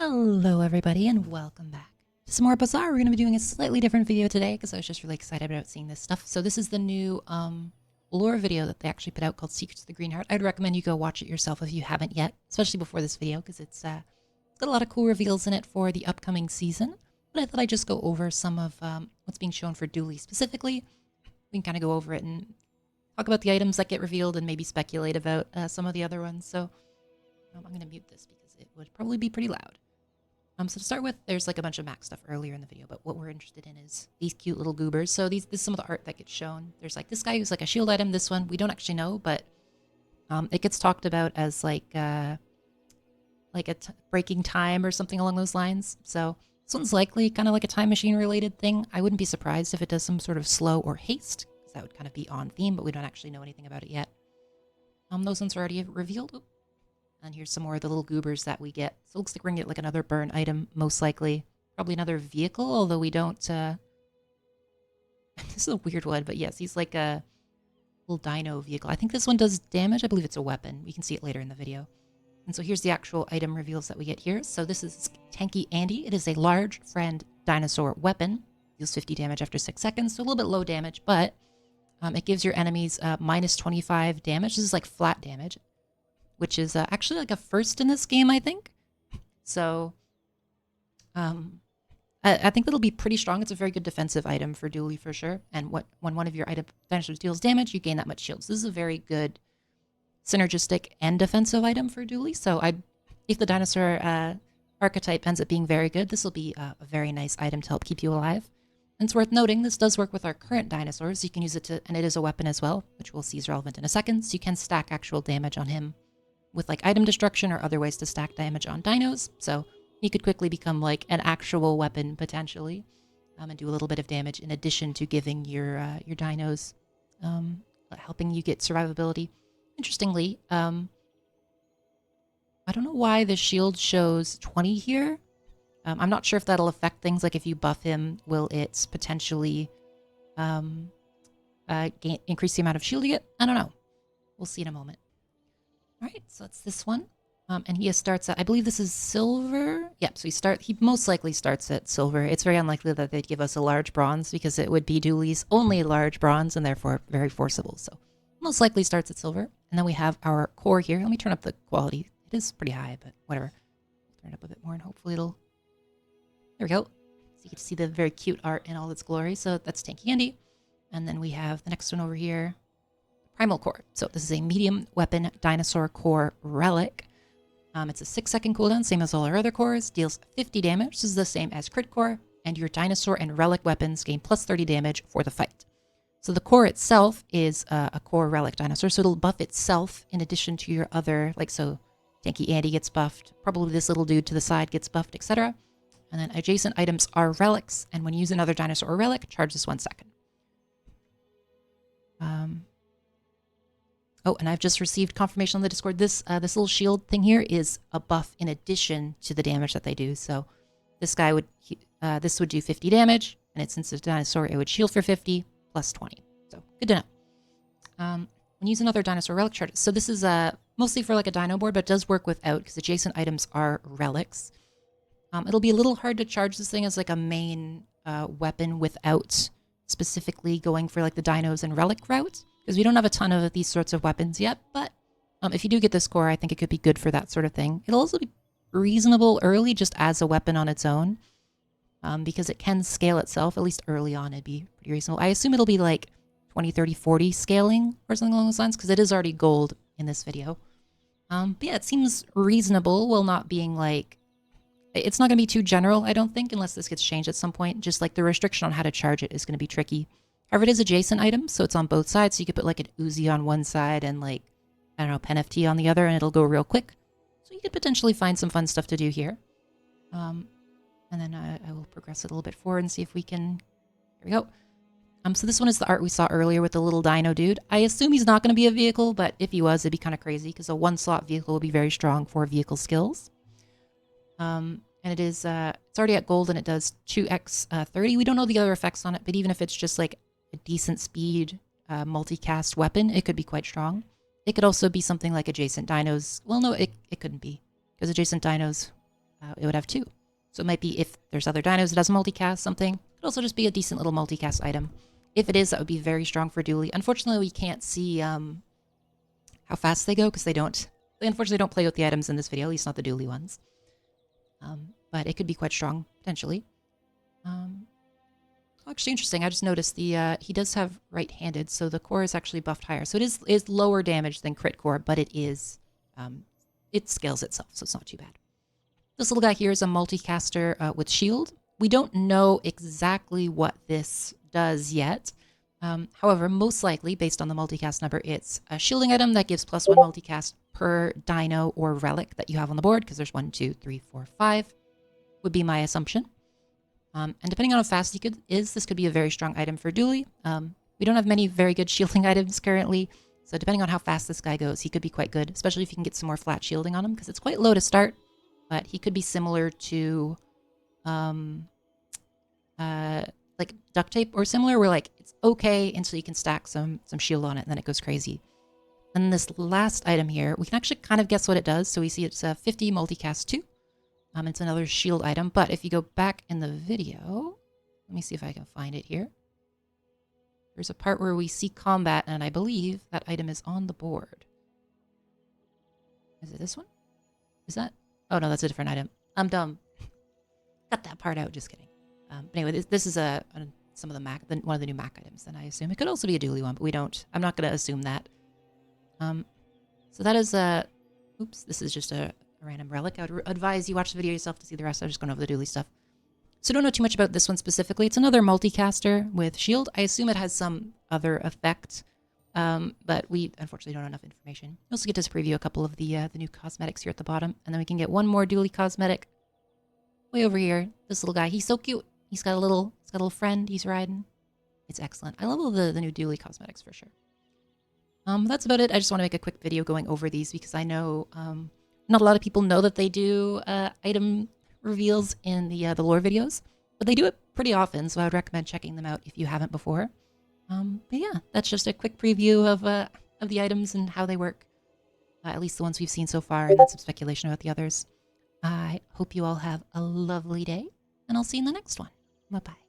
Hello everybody and welcome back to some more Bazaar. We're going to be doing a slightly different video today because I was just really excited about seeing this stuff. So this is the new lore video that they actually put out called Secrets of the Green Heart. I'd recommend you go watch it yourself if you haven't yet, especially before this video because it's got a lot of cool reveals in it for the upcoming season. But I thought I'd just go over some of what's being shown for Dooley specifically. We can kind of go over it and talk about the items that get revealed and maybe speculate about some of the other ones. So I'm going to mute this because it would probably be pretty loud. So to start with, there's like a bunch of max stuff earlier in the video, but what we're interested in is these cute little goobers. So this is some of the art that gets shown. There's like this guy who's like a shield item. This one, we don't actually know, but it gets talked about as like a breaking time or something along those lines. So this one's likely kind of like a time machine related thing. I wouldn't be surprised if it does some sort of slow or haste, because that would kind of be on theme, but we don't actually know anything about it yet. Those ones are already revealed. Oop. And here's some more of the little goobers that we get. So it looks like we're going to get like another burn item, most likely. Probably another vehicle, although we don't... this is a weird one, but yes, he's like a little dino vehicle. I think this one does damage. I believe it's a weapon. We can see it later in the video. And so here's the actual item reveals that we get here. So this is Tanky Anky. It is a large friend dinosaur weapon. Deals 50 damage after 6 seconds, so a little bit low damage, but it gives your enemies minus 25 damage. This is like flat damage, which is actually like a first in this game, I think. So I think that'll be pretty strong. It's a very good defensive item for Dooley for sure. And when one of your dinosaurs deals damage, you gain that much shields. This is a very good synergistic and defensive item for Dooley. So if the dinosaur archetype ends up being very good, this will be a very nice item to help keep you alive. And it's worth noting, this does work with our current dinosaurs. You can use it to, and it is a weapon as well, which we'll see is relevant in a second. So you can stack actual damage on him with like item destruction or other ways to stack damage on dinos. So he could quickly become like an actual weapon potentially, and do a little bit of damage in addition to giving your dinos, helping you get survivability. Interestingly, I don't know why the shield shows 20 here. I'm not sure if that'll affect things, like if you buff him, will it potentially increase the amount of shield you get? I don't know. We'll see in a moment. All right, so that's this one. And he starts at, I believe this is silver. Yep, so he most likely starts at silver. It's very unlikely that they'd give us a large bronze because it would be Dooley's only large bronze and therefore very forcible. So most likely starts at silver. And then we have our core here. Let me turn up the quality. It is pretty high, but whatever. Turn it up a bit more and hopefully it'll... There we go. So you can see the very cute art in all its glory. So that's Tanky Anky. And then we have the next one over here. Primal Core. So this is a medium weapon dinosaur core relic. It's a 6-second cooldown, same as all our other cores. Deals 50 damage. This is the same as crit core. And your dinosaur and relic weapons gain plus 30 damage for the fight. So the core itself is a core relic dinosaur. So it'll buff itself in addition to your other, like so Tanky Anky gets buffed. Probably this little dude to the side gets buffed, etc. And then adjacent items are relics. And when you use another dinosaur or relic, charge this 1 second. Oh, and I've just received confirmation on the Discord. This little shield thing here is a buff in addition to the damage that they do. So this guy would, this would do 50 damage, and since it's a dinosaur, it would shield for 50 plus 20. So good to know. When you use another dinosaur relic charge, so this is mostly for like a dino board, but it does work without because adjacent items are relics. It'll be a little hard to charge this thing as like a main weapon without specifically going for like the dinos and relic route, because we don't have a ton of these sorts of weapons yet, but if you do get this core, I think it could be good for that sort of thing. It'll also be reasonable early just as a weapon on its own, because it can scale itself, at least early on, it'd be pretty reasonable. I assume it'll be like 20, 30, 40 scaling or something along those lines, because it is already gold in this video. But yeah, it seems reasonable while not being like, it's not going to be too general, I don't think, unless this gets changed at some point. Just like the restriction on how to charge it is going to be tricky. However, it is adjacent items, so it's on both sides. So you could put like an Uzi on one side and like, I don't know, Pen FT on the other, and it'll go real quick. So you could potentially find some fun stuff to do here. And then I will progress it a little bit forward and see if we can... There we go. So this one is the art we saw earlier with the little dino dude. I assume he's not going to be a vehicle, but if he was, it'd be kind of crazy because a 1-slot vehicle will be very strong for vehicle skills. And it is, it's already at gold and it does 2x 30. We don't know the other effects on it, but even if it's just like a decent speed multicast weapon, it could be quite strong. It could also be something like adjacent dinos. Well, no, it couldn't be, because adjacent dinos it would have 2. So it might be if there's other dinos that does multicast something. It could also just be a decent little multicast item. If it is, that would be very strong for Dooley. Unfortunately, we can't see how fast they go because they unfortunately don't play with the items in this video, at least not the Dooley ones. But it could be quite strong, potentially. Actually, interesting. I just noticed he does have right-handed, so the core is actually buffed higher. So it is lower damage than crit core, but it scales itself, so it's not too bad. This little guy here is a multicaster with shield. We don't know exactly what this does yet. However, most likely, based on the multicast number, it's a shielding item that gives +1 multicast per dino or relic that you have on the board, because there's 1, 2, 3, 4, 5, would be my assumption. And depending on how fast he this could be a very strong item for Dooley. We don't have many very good shielding items currently, so depending on how fast this guy goes, he could be quite good, especially if you can get some more flat shielding on him, because it's quite low to start, but he could be similar to like duct tape or similar, where like it's okay until you can stack some shield on it, and then it goes crazy. And this last item here, we can actually kind of guess what it does. So we see it's a 50 multicast 2. It's another shield item, but if you go back in the video, let me see if I can find it here. There's a part where we see combat, and I believe that item is on the board. Is it this one? Is that? Oh no, that's a different item. I'm dumb. Cut that part out. Just kidding. But anyway, this is some of the one of the new Mac items. Then I assume it could also be a Dooley one, but we don't. I'm not going to assume that. So that is oops. This is just a random relic. I would advise you watch the video yourself to see the rest. I'm just going over the Dooley stuff. So don't know too much about this one specifically. It's another multicaster with shield. I assume it has some other effect, but we unfortunately don't have enough information. We also get to preview a couple of the new cosmetics here at the bottom, and then we can get one more Dooley cosmetic way over here. This little guy, he's so cute. He's got a little friend he's riding. It's excellent. I love all the new Dooley cosmetics for sure. That's about it. I just want to make a quick video going over these because I know not a lot of people know that they do item reveals in the lore videos, but they do it pretty often, so I would recommend checking them out if you haven't before. But yeah, that's just a quick preview of the items and how they work, at least the ones we've seen so far, and then some speculation about the others. I hope you all have a lovely day, and I'll see you in the next one. Bye-bye.